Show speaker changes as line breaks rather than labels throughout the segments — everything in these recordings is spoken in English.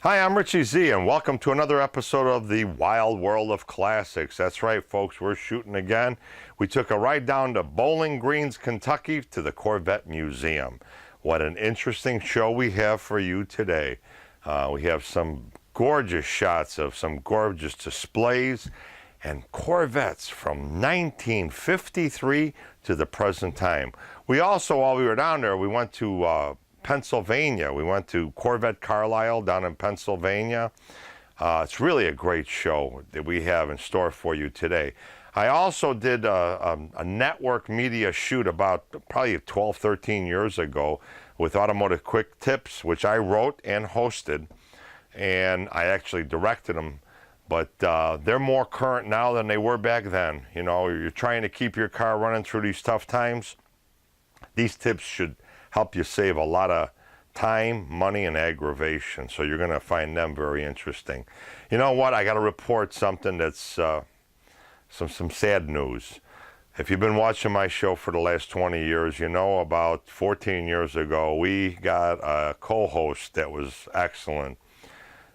Hi, I'm Richie Z, and welcome to another episode of the Wild World of Classics. That's right, folks, we're shooting again. We took a ride down to Bowling Green, Kentucky, to the Corvette Museum. What an interesting show we have for you today. We have some gorgeous shots of some gorgeous displays and Corvettes from 1953 to the present time. We also, while we were down there, we went to Pennsylvania. We went to Corvette Carlisle down in Pennsylvania. It's really a great show that we have in store for you today. I also did a network media shoot about probably 12, 13 years ago with Automotive Quick Tips, which I wrote and hosted, and I actually directed them. But they're more current now than they were back then. You know, you're trying to keep your car running through these tough times. These tips should help you save a lot of time, money, and aggravation. So you're going to find them very interesting. You know what? I got to report something that's some sad news. If you've been watching my show for the last 20 years, you know about 14 years ago, we got a co-host that was excellent.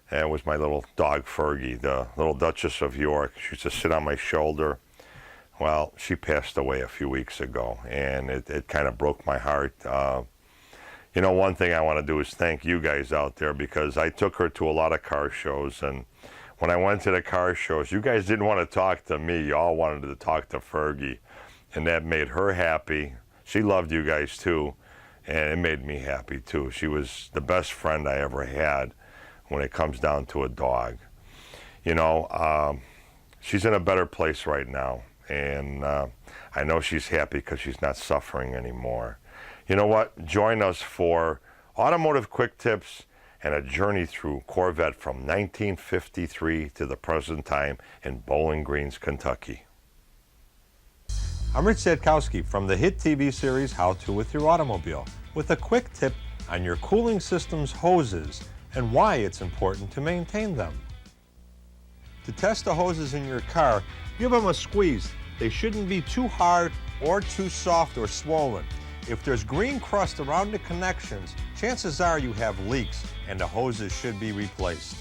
And it was my little dog, Fergie, the little Duchess of York. She used to sit on my shoulder. Well, she passed away a few weeks ago, and it kind of broke my heart. You know, one thing I want to do is thank you guys out there, because I took her to a lot of car shows, and when I went to the car shows, you guys didn't want to talk to me. You all wanted to talk to Fergie, and that made her happy. She loved you guys too, and it made me happy too. She was the best friend I ever had when it comes down to a dog. You know, she's in a better place right now. And I know she's happy because she's not suffering anymore. You know what? Join us for Automotive Quick Tips and a journey through Corvette from 1953 to the present time in Bowling Green, Kentucky. I'm Rich Sadkowski from the hit TV series How To With Your Automobile, with a quick tip on your cooling system's hoses and why it's important to maintain them. To test the hoses in your car, give them a squeeze. They shouldn't be too hard or too soft or swollen. If there's green crust around the connections, chances are you have leaks and the hoses should be replaced.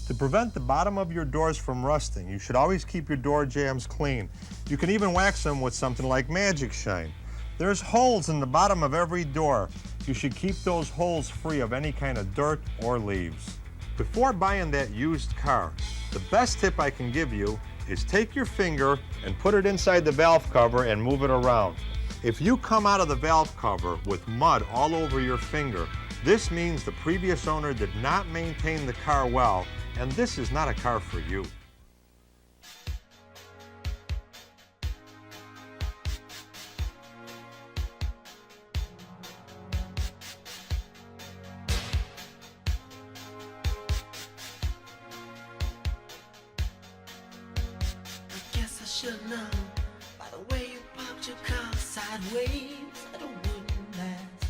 To prevent the bottom of your doors from rusting, you should always keep your door jambs clean. You can even wax them with something like Magic Shine. There's holes in the bottom of every door. You should keep those holes free of any kind of dirt or leaves. Before buying that used car, the best tip I can give you is take your finger and put it inside the valve cover and move it around. If you come out of the valve cover with mud all over your finger, this means the previous owner did not maintain the car well, and this is not a car for you.
Should know by the way you parked your car sideways, I don't wouldn't last.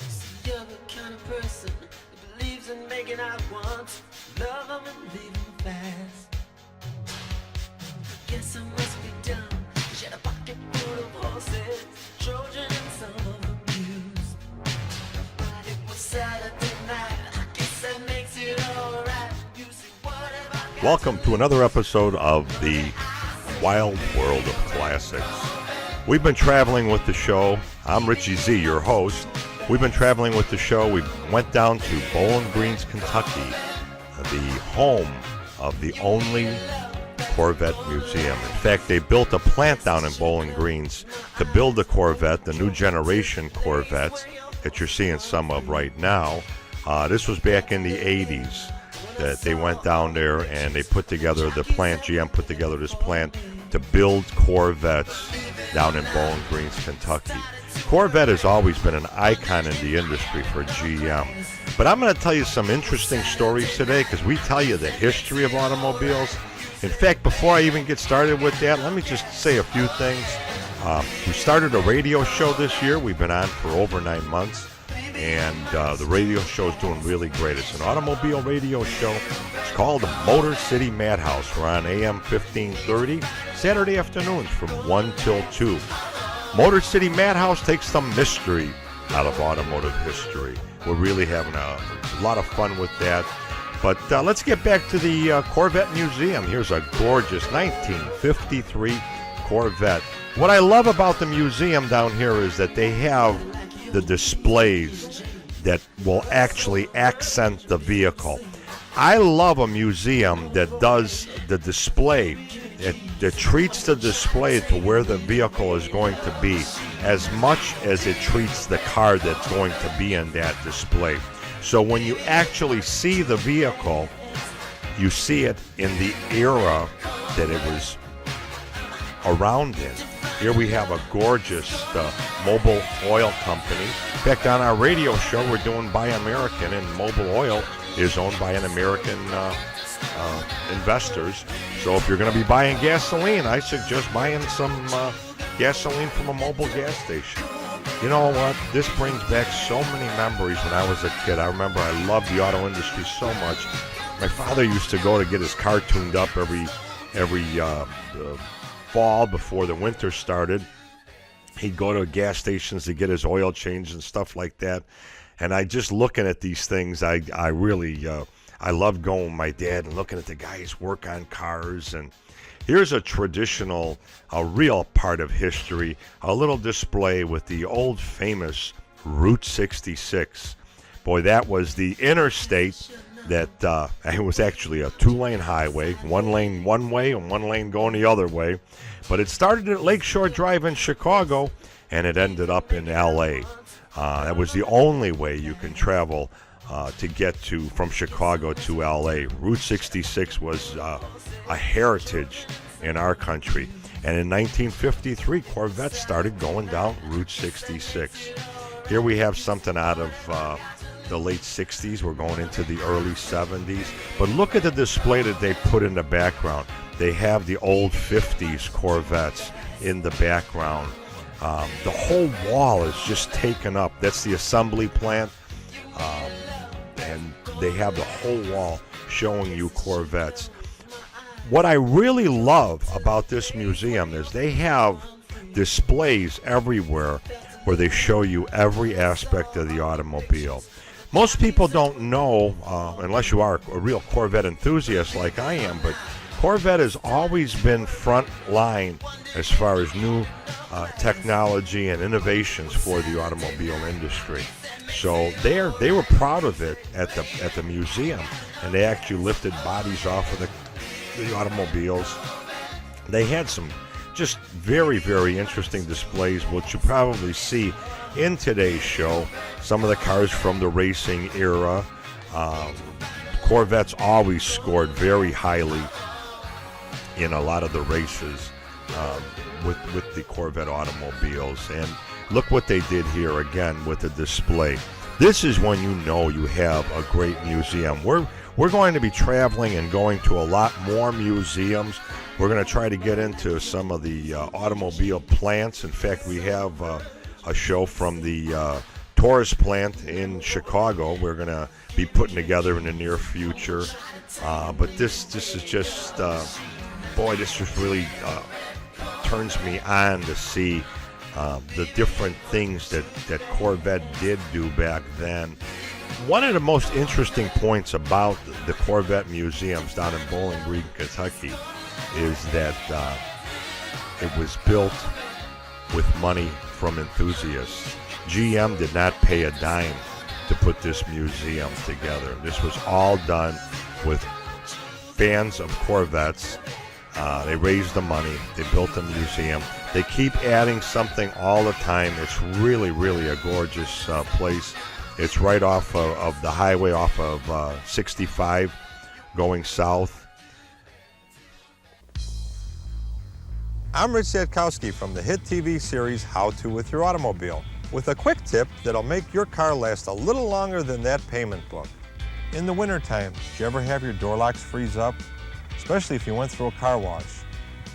See, you're the kind of person that believes in making out once, love them and leave them fast. Guess I must be dumb. She had a pocket full of horses, Trojan and some of them used. But it was Saturday night, I guess that makes it alright. You see what have I got?
Welcome to another episode of the Wild World of Classics. We've been traveling with the show. I'm Richie Z, your host. We've been traveling with the show. We went down to Bowling Green, Kentucky, the home of the only Corvette Museum. In fact, they built a plant down in Bowling Green to build the Corvette, the new generation Corvettes that you're seeing some of right now. This was back in the 80s. That they went down there and they put together the plant. GM put together this plant to build Corvettes down in Bowling Green, Kentucky. Corvette has always been an icon in the industry for GM. But I'm going to tell you some interesting stories today because we tell you the history of automobiles. In fact, before I even get started with that, let me just say a few things. We started a radio show this year. We've been on for over 9 months. And the radio show is doing really great. It's an automobile radio show. It's called Motor City Madhouse. We're on AM 1530, Saturday afternoons from 1 till 2. Motor City Madhouse takes the mystery out of automotive history. We're really having a lot of fun with that. But let's get back to the Corvette Museum. Here's a gorgeous 1953 Corvette. What I love about the museum down here is that they have the displays that will actually accent the vehicle. I love a museum that does the display, that treats the display to where the vehicle is going to be as much as it treats the car that's going to be in that display. So when you actually see the vehicle, you see it in the era that it was around in. Here we have a gorgeous Mobil Oil company. In fact, on our radio show, we're doing Buy American, and Mobil Oil is owned by an American investors. So if you're going to be buying gasoline, I suggest buying some gasoline from a Mobil gas station. You know what? This brings back so many memories when I was a kid. I remember I loved the auto industry so much. My father used to go to get his car tuned up every fall before the winter started. He'd go to gas stations to get his oil changed and stuff like that. And I just looking at these things, I really I love going with my dad and looking at the guys work on cars. And here's a traditional, a real part of history, a little display with the old famous Route 66. Boy, that was the interstate that it was actually a two-lane highway, one lane one way and one lane going the other way. But it started at Lakeshore Drive in Chicago, and it ended up in L.A. That was the only way you can travel to get from Chicago to L.A. Route 66 was a heritage in our country. And in 1953, Corvettes started going down Route 66. Here we have something out of the late 60s. We're going into the early 70s. But look at the display that they put in the background. They have the old 50s Corvettes in the background. The whole wall is just taken up. That's the assembly plant. And they have the whole wall showing you Corvettes. What I really love about this museum is they have displays everywhere where they show you every aspect of the automobile. Most people don't know, unless you are a real Corvette enthusiast like I am, but Corvette has always been front line as far as new technology and innovations for the automobile industry. So they were proud of it at the museum, and they actually lifted bodies off of the automobiles. They had some just very, very interesting displays, which you probably see in today's show. Some of the cars from the racing era. Corvettes always scored very highly in a lot of the races with the Corvette automobiles. And look what they did here again with the display. This is when you know you have a great museum. We're going to be traveling and going to a lot more museums. We're going to try to get into some of the automobile plants. In fact, we have a show from the Taurus plant in Chicago we're going to be putting together in the near future. But this is just, boy, this just really turns me on to see the different things that Corvette did do back then. One of the most interesting points about the Corvette museums down in Bowling Green, Kentucky, is that it was built with money from enthusiasts. GM did not pay a dime to put this museum together. This was all done with fans of Corvettes. They raised the money. They built the museum. They keep adding something all the time. It's really, really a gorgeous place. It's right off of the highway, off of 65, going south. I'm Rich Zatkowski from the hit TV series How To With Your Automobile, with a quick tip that'll make your car last a little longer than that payment book. In the wintertime, did you ever have your door locks freeze up? Especially if you went through a car wash.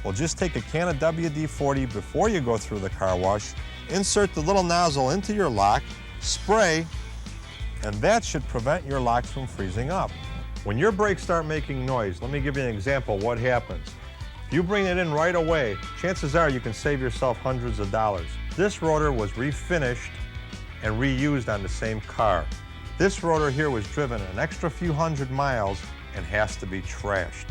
Well, just take a can of WD-40 before you go through the car wash, insert the little nozzle into your lock, spray, and that should prevent your locks from freezing up. When your brakes start making noise, let me give you an example of what happens. If you bring it in right away, chances are you can save yourself hundreds of dollars. This rotor was refinished and reused on the same car. This rotor here was driven an extra few hundred miles and has to be trashed.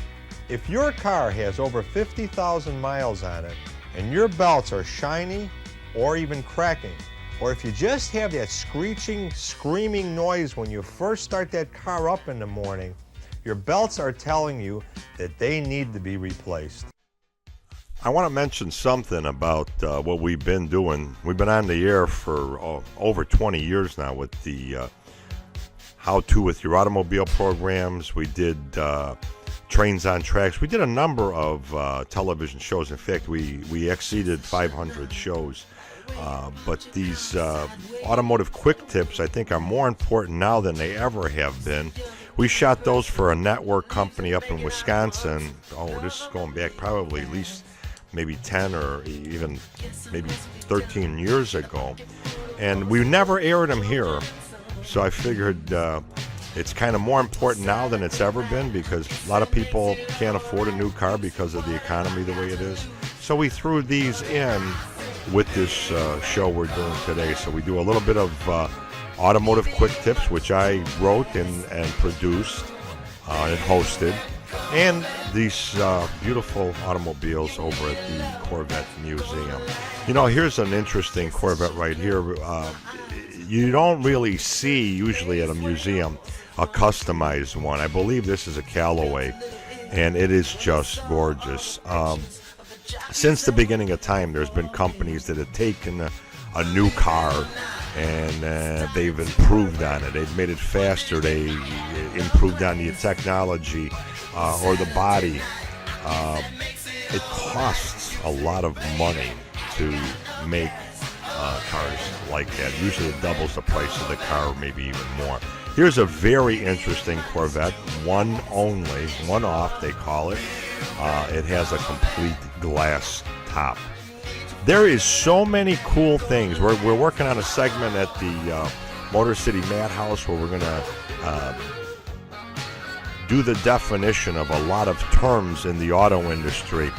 If your car has over 50,000 miles on it and your belts are shiny or even cracking, or if you just have that screeching, screaming noise when you first start that car up in the morning, your belts are telling you that they need to be replaced. I want to mention something about what we've been doing. We've been on the air for over 20 years now with the How To With Your Automobile programs. We did Trains on Tracks. We did a number of television shows. In fact, we exceeded 500 shows. But these automotive quick tips, I think, are more important now than they ever have been. We shot those for a network company up in Wisconsin. This is going back probably at least maybe 10 or even maybe 13 years ago. And we never aired them here. So I figured it's kind of more important now than it's ever been, because a lot of people can't afford a new car because of the economy the way it is. So we threw these in with this show we're doing today. So we do a little bit of automotive quick tips, which I wrote and produced and hosted, and these beautiful automobiles over at the Corvette Museum. You know, here's an interesting Corvette right here. You don't really see usually at a museum a customized one. I believe this is a Callaway, and it is just gorgeous. Since the beginning of time, there's been companies that have taken a new car and they've improved on it. They've made it faster. They improved on the technology or the body. It costs a lot of money to make cars like that. Usually it doubles the price of the car, maybe even more. Here's a very interesting Corvette, one only, one off they call it. It has a complete glass top. There is so many cool things. We're working on a segment at the Motor City Madhouse where we're going to do the definition of a lot of terms in the auto industry.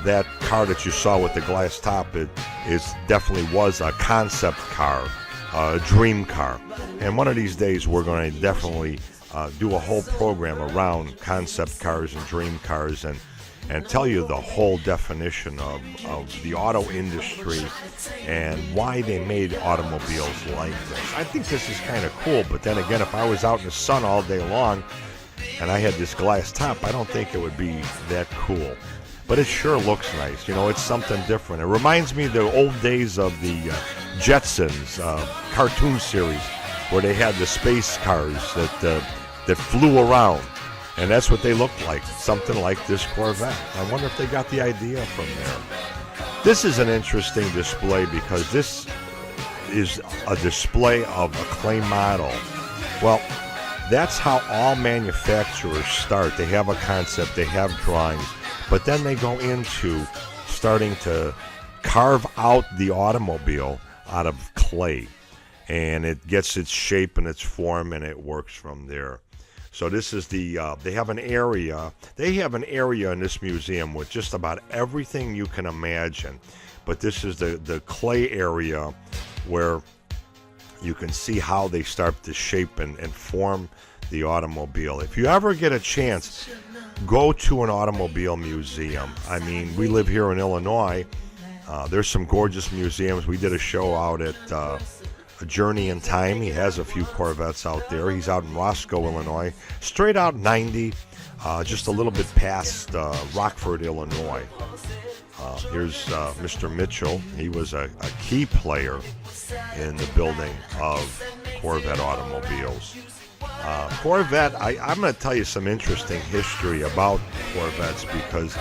That car that you saw with the glass top, it definitely was a concept car, a dream car. And one of these days we're going to definitely do a whole program around concept cars and dream cars and tell you the whole definition of the auto industry and why they made automobiles like this. I think this is kind of cool, but then again, if I was out in the sun all day long and I had this glass top, I don't think it would be that cool. But it sure looks nice. You know, it's something different. It reminds me of the old days of the Jetsons cartoon series where they had the space cars that flew around. And that's what they looked like, something like this Corvette. I wonder if they got the idea from there. This is an interesting display because this is a display of a clay model. Well, that's how all manufacturers start. They have a concept, they have drawings, but then they go into starting to carve out the automobile out of clay. And it gets its shape and its form, and it works from there. So this is the, they have an area in this museum with just about everything you can imagine. But this is the clay area where you can see how they start to shape and form the automobile. If you ever get a chance, go to an automobile museum. I mean, we live here in Illinois. There's some gorgeous museums. We did a show out at A Journey in Time. He has a few Corvettes out there. He's out in Roscoe, Illinois. Straight out 90, just a little bit past Rockford, Illinois. Here's Mr. Mitchell. He was a key player in the building of Corvette automobiles. Corvette, I'm going to tell you some interesting history about Corvettes because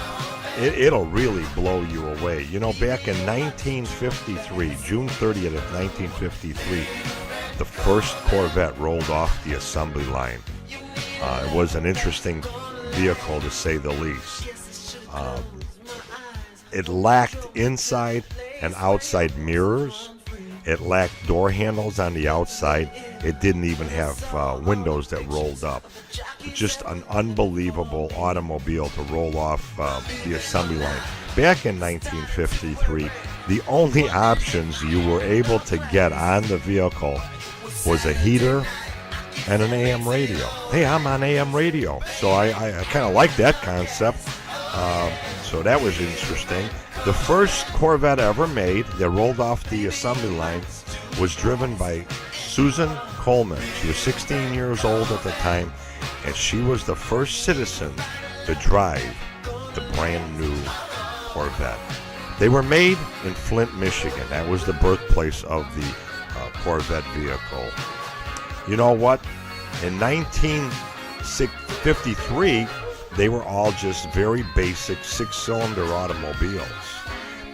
it'll really blow you away. You know, back in 1953, June 30th of 1953, the first Corvette rolled off the assembly line. It was an interesting vehicle, to say the least. It lacked inside and outside mirrors. It lacked door handles on the outside. It didn't even have windows that rolled up. Just an unbelievable automobile to roll off the assembly line. Back in 1953, the only options you were able to get on the vehicle was a heater and an AM radio. Hey, I'm on AM radio. So I kind of like that concept. So that was interesting. The first Corvette ever made that rolled off the assembly line was driven by Susan Coleman. She was 16 years old at the time, and she was the first citizen to drive the brand new Corvette. They were made in Flint, Michigan. That was the birthplace of the Corvette vehicle. You know what? In 1953, they were all just very basic six-cylinder automobiles.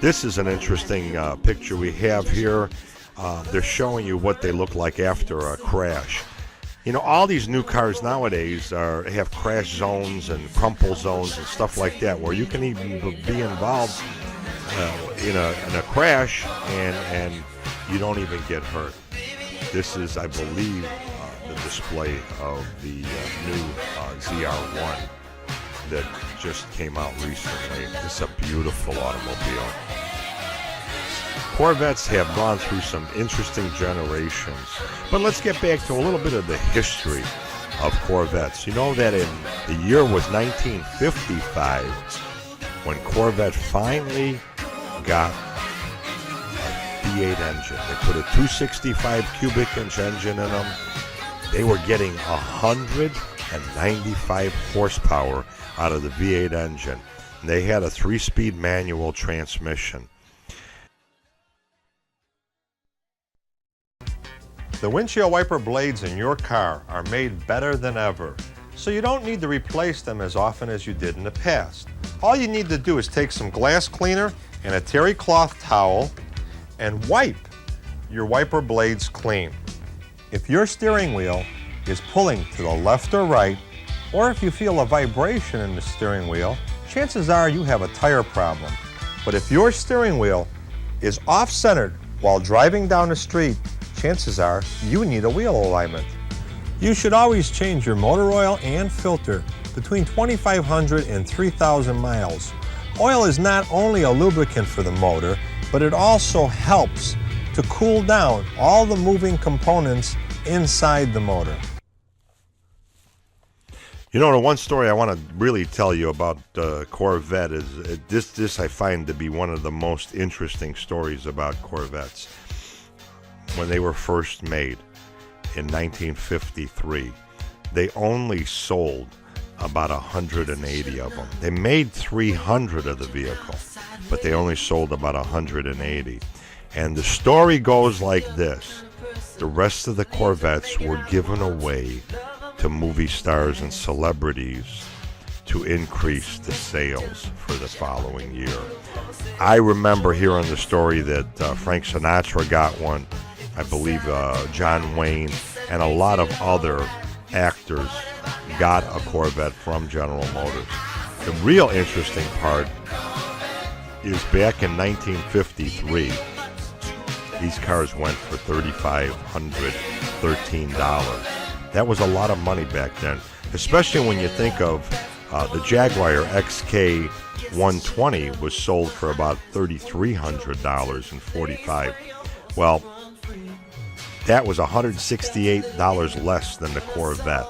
This is an interesting picture we have here. They're showing you what they look like after a crash. You know, all these new cars nowadays have crash zones and crumple zones and stuff like that, where you can even be involved in a crash and you don't even get hurt. This is, I believe, the display of the new ZR1 that just came out recently. It's a beautiful automobile. Corvettes have gone through some interesting generations, but let's get back to a little bit of the history of Corvettes. You know that in the year was 1955 when Corvette finally got a V8 engine. They put a 265 cubic inch engine in them. They were getting 195 horsepower out of the V8 engine. And they had a 3-speed manual transmission. The windshield wiper blades in your car are made better than ever, so you don't need to replace them as often as you did in the past. All you need to do is take some glass cleaner and a terry cloth towel and wipe your wiper blades clean. If your steering wheel is pulling to the left or right, or if you feel a vibration in the steering wheel, chances are you have a tire problem. But if your steering wheel is off-centered while driving down the street, chances are you need a wheel alignment. You should always change your motor oil and filter between 2,500 and 3,000 miles. Oil is not only a lubricant for the motor, but it also helps to cool down all the moving components inside the motor. You know, the one story I want to really tell you about Corvette is this I find to be one of the most interesting stories about Corvettes. When they were first made in 1953, they only sold about 180 of them. They made 300 of the vehicle, but they only sold about 180. And the story goes like this. The rest of the Corvettes were given away to movie stars and celebrities to increase the sales for the following year. I remember hearing the story that Frank Sinatra got one. I believe John Wayne and a lot of other actors got a Corvette from General Motors. The real interesting part is back in 1953, these cars went for $3,513. That was a lot of money back then, especially when you think of the Jaguar XK 120 was sold for about $3,300.45. Well, that was $168 less than the Corvette.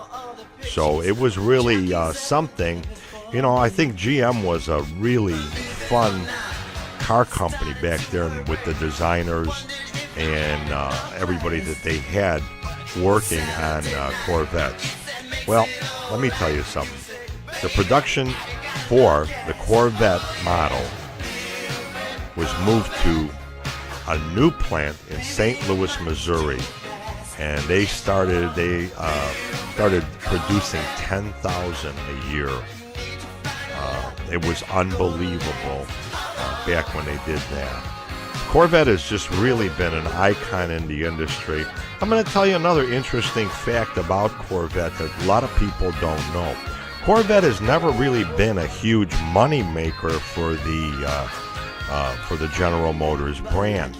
So it was really something. You know, I think GM was a really fun car company back there with the designers and everybody that they had working on Corvettes. Well, let me tell you something. The production for the Corvette model was moved to a new plant in St. Louis, Missouri, and they started producing 10,000 a year. It was unbelievable back when they did that. Corvette has just really been an icon in the industry. I'm going to tell you another interesting fact about Corvette that a lot of people don't know. Corvette has never really been a huge money maker for the General Motors brand.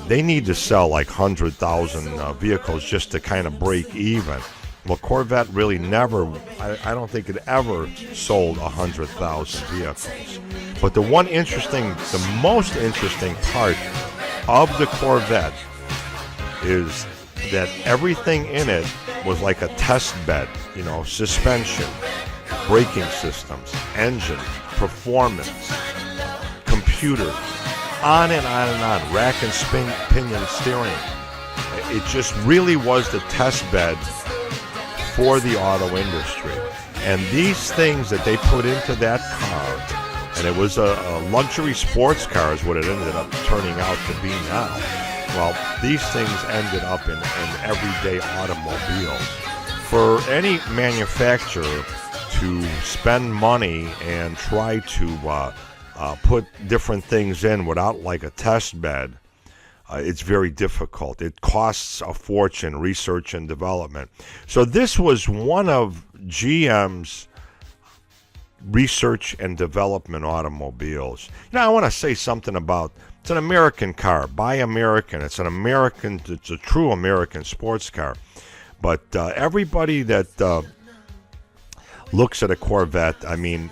They need to sell like 100,000 vehicles just to kind of break even. Well, Corvette really never, I don't think it ever sold 100,000 vehicles. But the most interesting part of the Corvette is that everything in it was like a test bed, suspension, braking systems, engine, performance, computers, on and on and on, rack and pinion steering. It just really was the test bed for the auto industry. And these things that they put into that car, and it was a luxury sports car is what it ended up turning out to be now. Well, these things ended up in everyday automobiles. For any manufacturer to spend money and try to put different things in without like a test bed, it's very difficult. It costs a fortune, research and development. So this was one of GM's research and development automobiles. I want to say something about, it's an American car, by American. It's a true American sports car. But everybody that looks at a Corvette, I mean,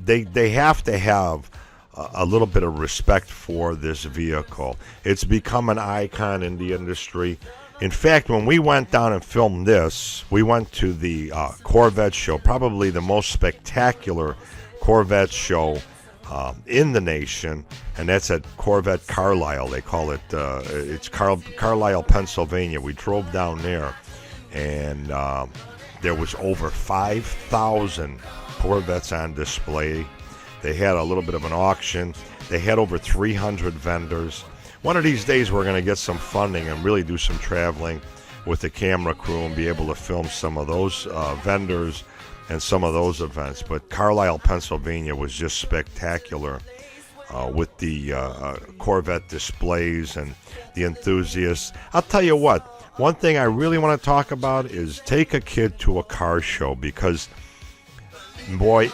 they have to have a little bit of respect for this vehicle. It's become an icon in the industry. In fact, when we went down and filmed this, we went to the Corvette show, probably the most spectacular Corvette show in the nation, and that's at Corvette Carlisle. They call it, it's Carlisle, Pennsylvania. We drove down there, and there was over 5,000 Corvettes on display. They had a little bit of an auction. They had over 300 vendors. One of these days we're going to get some funding and really do some traveling with the camera crew and be able to film some of those vendors and some of those events. But Carlisle, Pennsylvania was just spectacular with the Corvette displays and the enthusiasts. I'll tell you what, one thing I really want to talk about is take a kid to a car show, because, boy,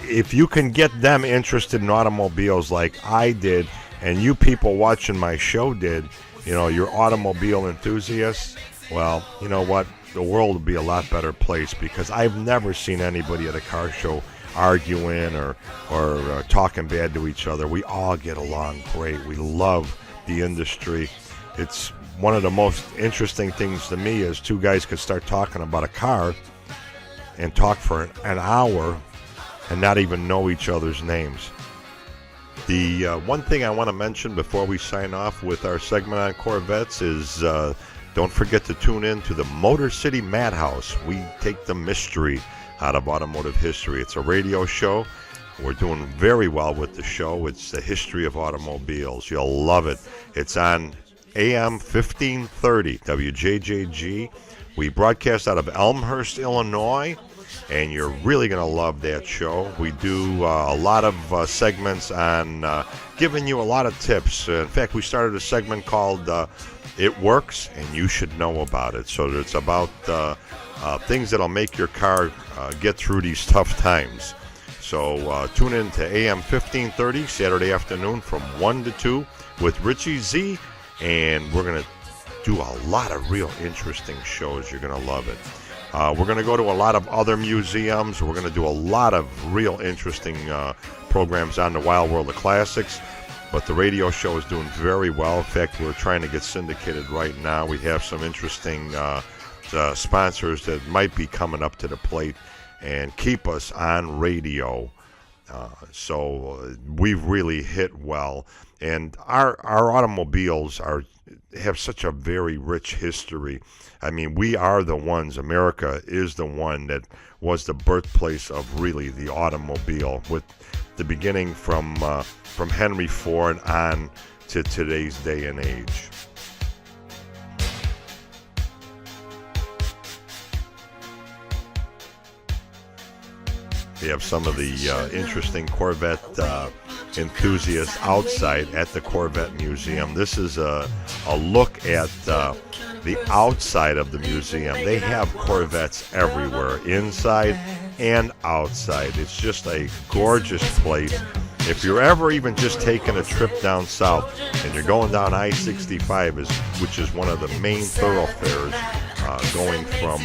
if you can get them interested in automobiles like I did, and you people watching my show did, you're automobile enthusiasts, well, you know what? The world would be a lot better place, because I've never seen anybody at a car show arguing or talking bad to each other. We all get along great. We love the industry. It's one of the most interesting things to me is two guys could start talking about a car and talk for an hour and not even know each other's names. The one thing I want to mention before we sign off with our segment on Corvettes is don't forget to tune in to the Motor City Madhouse. We take the mystery out of automotive history. It's a radio show. We're doing very well with the show. It's the history of automobiles. You'll love it. It's on AM 1530 WJJG. We broadcast out of Elmhurst, Illinois, and you're really going to love that show. We do a lot of segments on giving you a lot of tips. In fact, we started a segment called It Works and You Should Know About It. So it's about things that'll make your car get through these tough times. So tune in to AM 1530 Saturday afternoon from 1 to 2 with Richie Z, and we're going to do a lot of real interesting shows. You're going to love it. We're going to go to a lot of other museums. We're going to do a lot of real interesting programs on the Wild World of Classics. But the radio show is doing very well. In fact, we're trying to get syndicated right now. We have some interesting sponsors that might be coming up to the plate and keep us on radio. So we've really hit well. And our automobiles have such a very rich history. I mean, we are the ones, America is the one that was the birthplace of really the automobile, with the beginning from Henry Ford on to today's day and age. We have some of the interesting Corvette enthusiasts outside at the Corvette Museum. This is a look at the outside of the museum. They have Corvettes everywhere, inside and outside. It's just a gorgeous place. If you're ever even just taking a trip down south and you're going down I-65, which is one of the main thoroughfares going from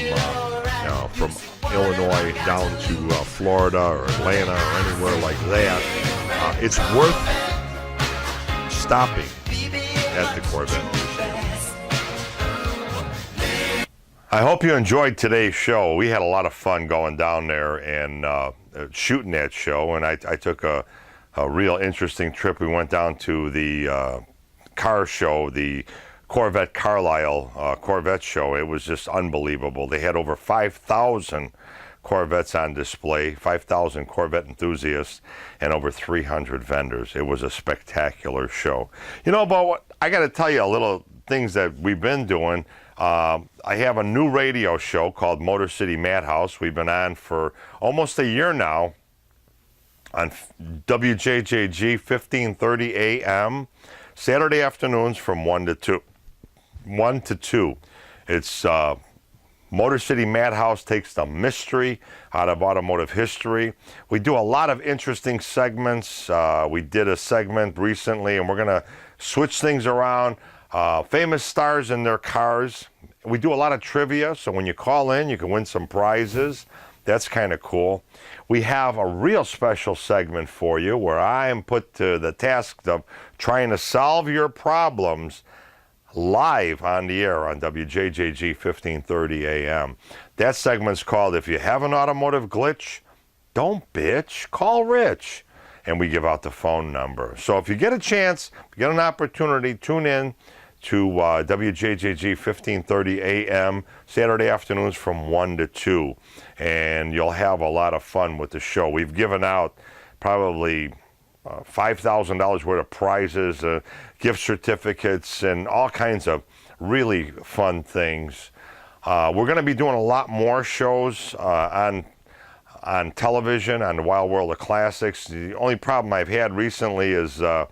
Illinois down to Florida or Atlanta or anywhere like that, it's worth stopping at the Corvette Museum. I hope you enjoyed today's show. We had a lot of fun going down there and shooting that show, and I took a real interesting trip. We went down to the car show, the Corvette Carlisle Corvette show. It was just unbelievable. They had over 5,000 Corvettes on display, 5,000 Corvette enthusiasts, and over 300 vendors. It was a spectacular show. You know, but I got to tell you a little things that we've been doing. I have a new radio show called Motor City Madhouse. We've been on for almost a year now on WJJG 1530 AM, Saturday afternoons from 1 to 2. 1 to 2. It's Motor City Madhouse takes the mystery out of automotive history. We do a lot of interesting segments. We did a segment recently, and we're going to switch things around. Famous stars in their cars. We do a lot of trivia, so when you call in, you can win some prizes. That's kind of cool. We have a real special segment for you where I am put to the task of trying to solve your problems live on the air on WJJG 1530 AM. That segment's called If You Have an Automotive Glitch, Don't Bitch, Call Rich. And we give out the phone number. So if you get a chance, if you get an opportunity, tune in to WJJG 1530 AM, Saturday afternoons from 1 to 2. And you'll have a lot of fun with the show. We've given out probably $5,000 worth of prizes, gift certificates, and all kinds of really fun things. We're going to be doing a lot more shows on television, on the Wild World of Classics. The only problem I've had recently is the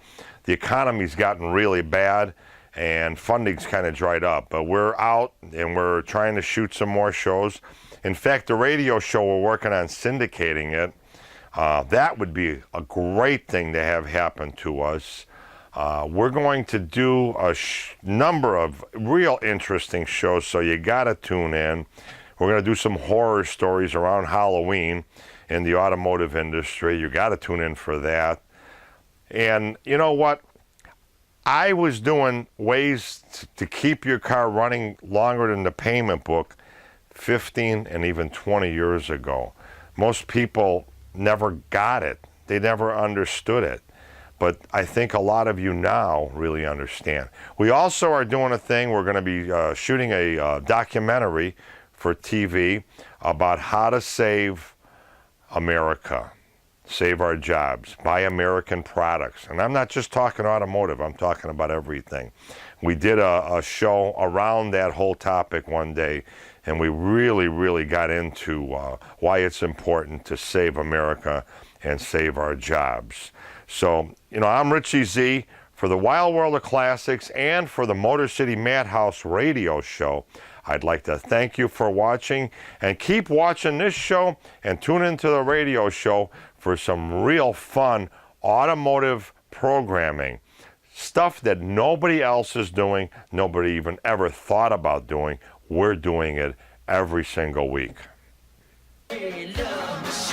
economy's gotten really bad and funding's kind of dried up. But we're out and we're trying to shoot some more shows. In fact, the radio show, we're working on syndicating it. That would be a great thing to have happen to us. We're going to do a number of real interesting shows, so you got to tune in. We're going to do some horror stories around Halloween in the automotive industry. You got to tune in for that. And you know what? I was doing ways to keep your car running longer than the payment book 15 and even 20 years ago. Most people never got it. They never understood it. But I think a lot of you now really understand. We also are doing a thing. We're going to be shooting a documentary for TV about how to save America, save our jobs, buy American products. And I'm not just talking automotive. I'm talking about everything. We did a show around that whole topic one day, and we really got into why it's important to save America and save our jobs. So, you know, I'm Richie Z for the Wild World of Classics and for the Motor City Madhouse radio show. I'd like to thank you for watching, and keep watching this show and tune into the radio show for some real fun automotive programming. Stuff that nobody else is doing, nobody even ever thought about doing. We're doing it every single week.
Hey, love.